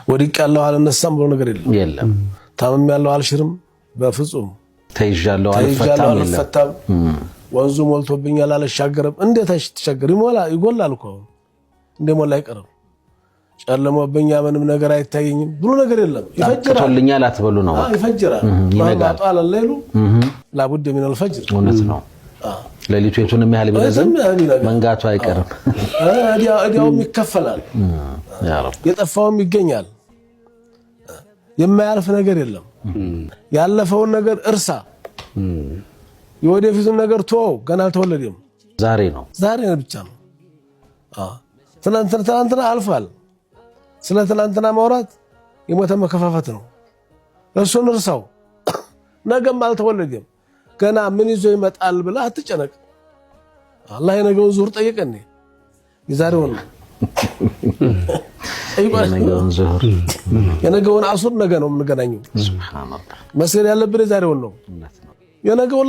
ወዲቅ ያለው አልነሳም ብሎ ነገር የለም ታመም ያለው አልሽርም በፍጹም ተይዣለሁ አልፈታም ወንዙ ሞልቶብኛል አልሻገርም እንዴት ተሻገር ይጎላል እኮ እንደሞላ አይቀርም ጨለሞብኛ ምንም ነገር አይታየኝም ብሎ ነገር የለም ይፈጅራልኛል አትበሉ ነው ይፈጅራል ይነጋል ጣል ለይሉ ላቡድ من الفجر እውነት ነው ለሊቱ የቱንም ያህል ቢረዝም መንጋቱ አይቀርም እዲያውም ይከፈላል ያ ረብ የጠፋውም ይገኛል የማያልፍ ነገር የለም ያለፈውን ነገር እርሳ የወደፊቱን ነገር ተወው ገና አልተወለደም ዛሬ ነው ብቻ ነው ትናንትና አልፏል ስለ ትናንትና ማውራት የሞተ መከፋፈት ነው እሱን እርሳው ነገም አልተወለደም ገና ምን ይዞ ይመጣል ብለህ አትጨነቅ አላህ የነገውን ዙር ጠይቀኝ የዛሬውን የነገውን አሱር ነገ ነው የምንገናኘው ሱብሃንአላህ መስገድ ያለብን የዛሬውን ነው የነገው